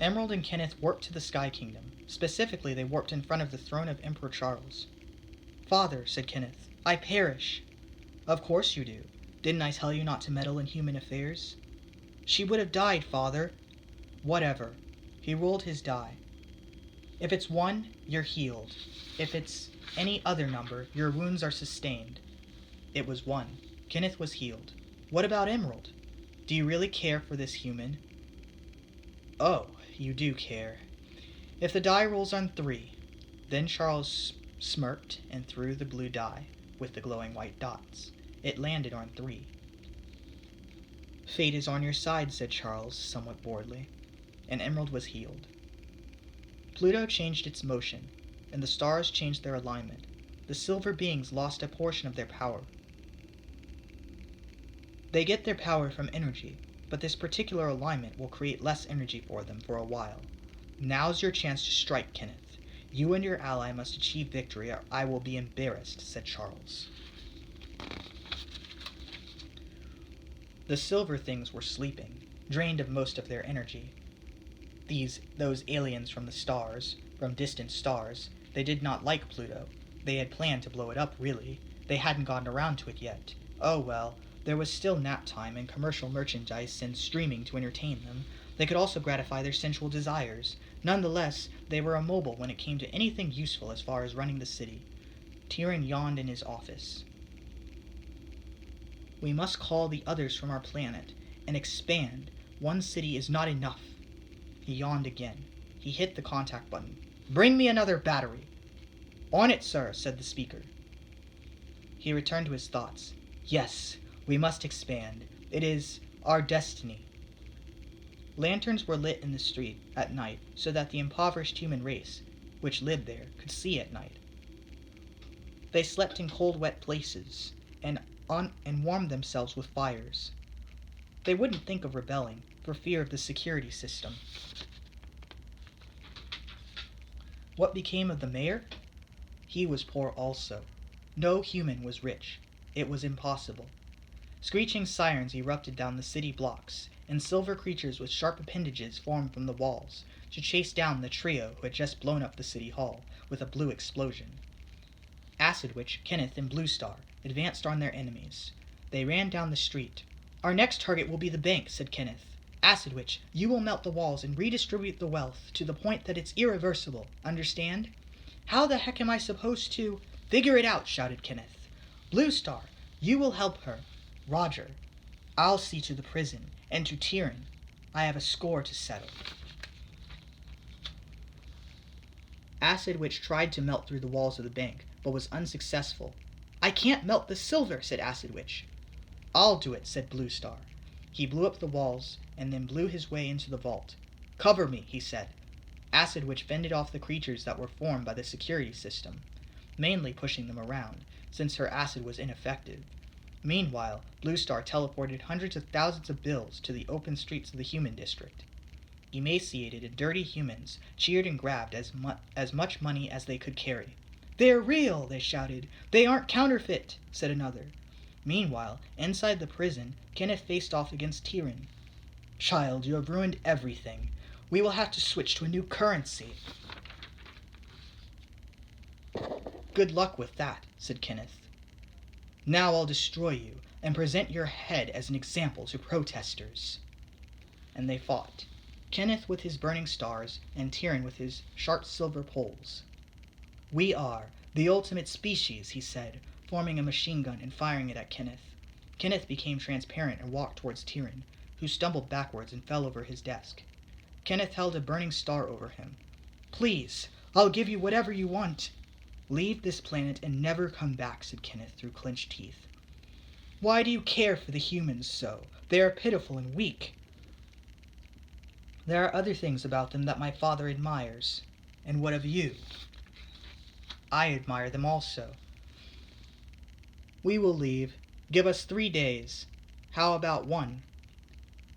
Emerald and Kenneth warped to the Sky Kingdom. Specifically, they warped in front of the throne of Emperor Charles. "Father," said Kenneth, "I perish." "Of course you do. Didn't I tell you not to meddle in human affairs?" "She would have died, father." "Whatever." He rolled his die. "If it's 1, you're healed. If it's any other number, your wounds are sustained." It was 1. Kenneth was healed. "What about Emerald? Do you really care for this human?" "Oh, you do care. If the die rolls on 3." Then Charles smirked and threw the blue die with the glowing white dots. It landed on 3. "Fate is on your side," said Charles, somewhat boredly, and Emerald was healed. Pluto changed its motion, and the stars changed their alignment. The silver beings lost a portion of their power. They get their power from energy, but this particular alignment will create less energy for them for a while. Now's your chance to strike, Kenneth. You and your ally must achieve victory, or I will be embarrassed, said Charles. The silver things were sleeping, drained of most of their energy. Those aliens from the stars, from distant stars, they did not like Pluto. They had planned to blow it up, really. They hadn't gotten around to it yet. Oh well, there was still nap time and commercial merchandise and streaming to entertain them. They could also gratify their sensual desires. Nonetheless, they were immobile when it came to anything useful as far as running the city. Tyrion yawned in his office. We must call the others from our planet and expand. One city is not enough. He yawned again. He hit the contact button. Bring me another battery. On it, sir, said the speaker. He returned to his thoughts. Yes, we must expand. It is our destiny. Lanterns were lit in the street at night so that the impoverished human race, which lived there, could see at night. They slept in cold, wet places and warmed themselves with fires. They wouldn't think of rebelling for fear of the security system. What became of the mayor? He was poor also. No human was rich. It was impossible. Screeching sirens erupted down the city blocks, and silver creatures with sharp appendages formed from the walls to chase down the trio who had just blown up the city hall with a blue explosion. Acidwitch, Kenneth, and Blue Star advanced on their enemies. They ran down the street. Our next target will be the bank, said Kenneth. Acidwitch, you will melt the walls and redistribute the wealth to the point that it's irreversible. Understand? How the heck am I supposed to? Figure it out, shouted Kenneth. Blue Star, you will help her. Roger. I'll see to the prison and to Tyrion. I have a score to settle. Acidwitch tried to melt through the walls of the bank, but was unsuccessful. I can't melt the silver, said Acidwitch. I'll do it, said Blue Star. He blew up the walls and then blew his way into the vault. Cover me, he said. Acidwitch fended off the creatures that were formed by the security system, mainly pushing them around, since her acid was ineffective. Meanwhile, Blue Star teleported hundreds of thousands of bills to the open streets of the human district. Emaciated and dirty humans cheered and grabbed as much money as they could carry. They're real, they shouted. They aren't counterfeit, said another. Meanwhile, inside the prison, Kenneth faced off against Tyrion. Child, you have ruined everything. We will have to switch to a new currency. Good luck with that, said Kenneth. Now I'll destroy you and present your head as an example to protesters. And they fought, Kenneth with his burning stars and Tyrion with his sharp silver poles. We are the ultimate species, he said, forming a machine gun and firing it at Kenneth. Kenneth became transparent and walked towards Tyrion, who stumbled backwards and fell over his desk. Kenneth held a burning star over him. Please, I'll give you whatever you want. Leave this planet and never come back, said Kenneth through clenched teeth. Why do you care for the humans so? They are pitiful and weak. There are other things about them that my father admires. And what of you? I admire them also. We will leave. Give us 3 days. How about 1?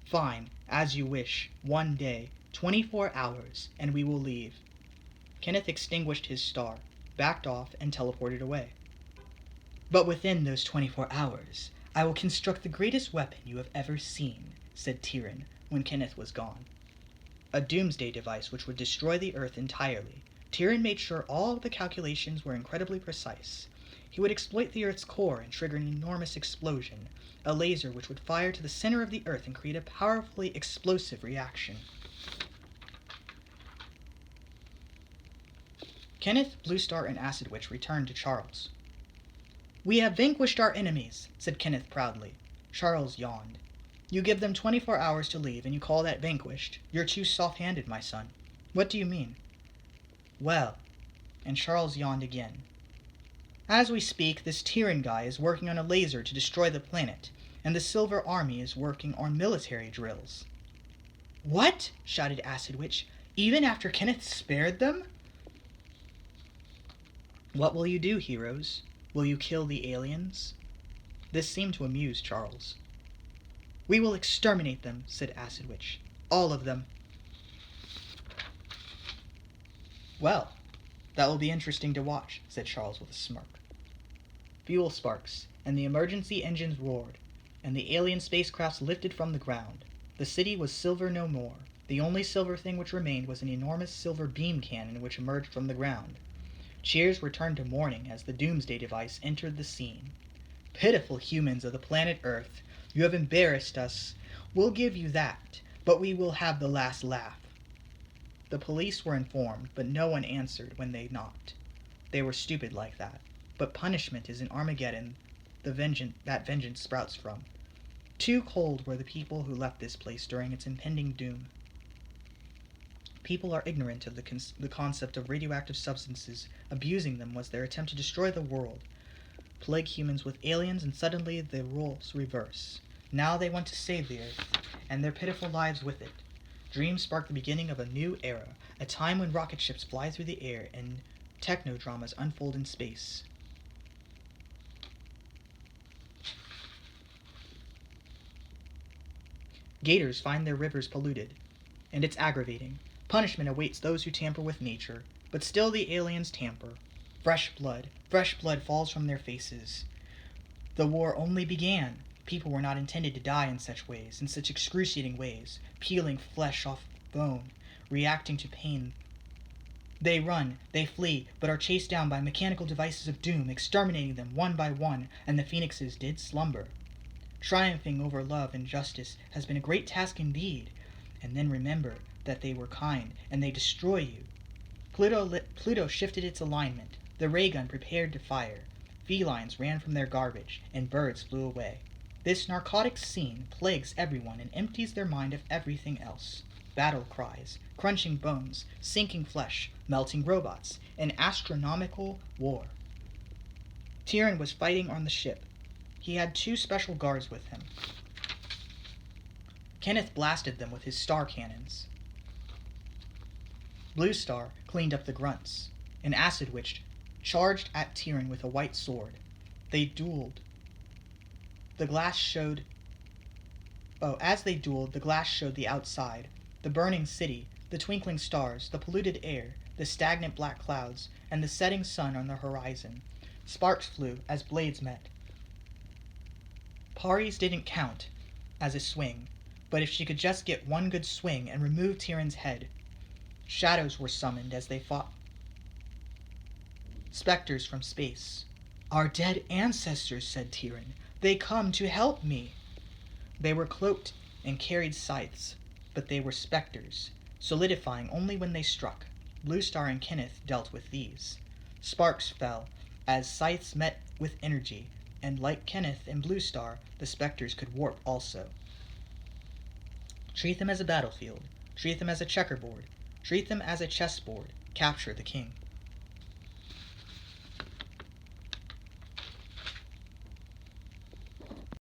Fine, as you wish. 1 day, 24 hours, and we will leave. Kenneth extinguished his star, backed off, and teleported away. But within those 24 hours, I will construct the greatest weapon you have ever seen, said Tyrion when Kenneth was gone. a doomsday device which would destroy the Earth entirely. Tyrion made sure all of the calculations were incredibly precise. He would exploit the Earth's core and trigger an enormous explosion, a laser which would fire to the center of the Earth and create a powerfully explosive reaction. Kenneth, Bluestar, and Acidwitch returned to Charles. "We have vanquished our enemies," said Kenneth proudly. Charles yawned. "You give them 24 hours to leave, and you call that vanquished? You're too soft-handed, my son." "What do you mean?" "Well," and Charles yawned again. "As we speak, this Tyrion guy is working on a laser to destroy the planet, and the Silver Army is working on military drills." "What?" shouted Acidwitch. "Even after Kenneth spared them?" "What will you do, heroes? Will you kill the aliens?" This seemed to amuse Charles. "We will exterminate them," said Acidwitch. "All of them." "Well, that will be interesting to watch," said Charles with a smirk. Fuel sparks, and the emergency engines roared, and the alien spacecrafts lifted from the ground. The city was silver no more. The only silver thing which remained was an enormous silver beam cannon which emerged from the ground. Cheers were turned to mourning as the doomsday device entered the scene. "Pitiful humans of the planet Earth, you have embarrassed us. We'll give you that, but we will have the last laugh." The police were informed, but no one answered when they knocked. They were stupid like that. But punishment is in Armageddon that vengeance sprouts from. Too cold were the people who left this place during its impending doom. People are ignorant of the concept of radioactive substances. Abusing them was their attempt to destroy the world, plague humans with aliens, and suddenly the roles reverse. Now they want to save the Earth, and their pitiful lives with it. Dreams spark the beginning of a new era, a time when rocket ships fly through the air and techno-dramas unfold in space. Gators find their rivers polluted, and it's aggravating. Punishment awaits those who tamper with nature, but still the aliens tamper. Fresh blood falls from their faces. The war only began. People were not intended to die in such ways, in such excruciating ways, peeling flesh off bone, reacting to pain. They run, they flee, but are chased down by mechanical devices of doom, exterminating them one by one, and the phoenixes did slumber. Triumphing over love and justice has been a great task indeed, and then remember that they were kind, and they destroy you. Pluto shifted its alignment. The ray gun prepared to fire. Felines ran from their garbage, and birds flew away. This narcotic scene plagues everyone and empties their mind of everything else. Battle cries, crunching bones, sinking flesh, melting robots, an astronomical war. Tyrion was fighting on the ship. He had 2 special guards with him. Kenneth blasted them with his star cannons. Bluestar cleaned up the grunts, and Acidwitch charged at Tyrion with a white sword. They dueled. As they dueled, the glass showed the outside, the burning city, the twinkling stars, the polluted air, the stagnant black clouds, and the setting sun on the horizon. Sparks flew as blades met. Paris didn't count as a swing, but if she could just get one good swing and remove Tyrion's head. Shadows were summoned as they fought. Specters from space. "Our dead ancestors," said Tyrion. "They come to help me." They were cloaked and carried scythes, but they were specters, solidifying only when they struck. Bluestar and Kenneth dealt with these. Sparks fell as scythes met with energy, and like Kenneth and Bluestar, the specters could warp also. Treat them as a battlefield. Treat them as a checkerboard. Treat them as a chessboard. Capture the king.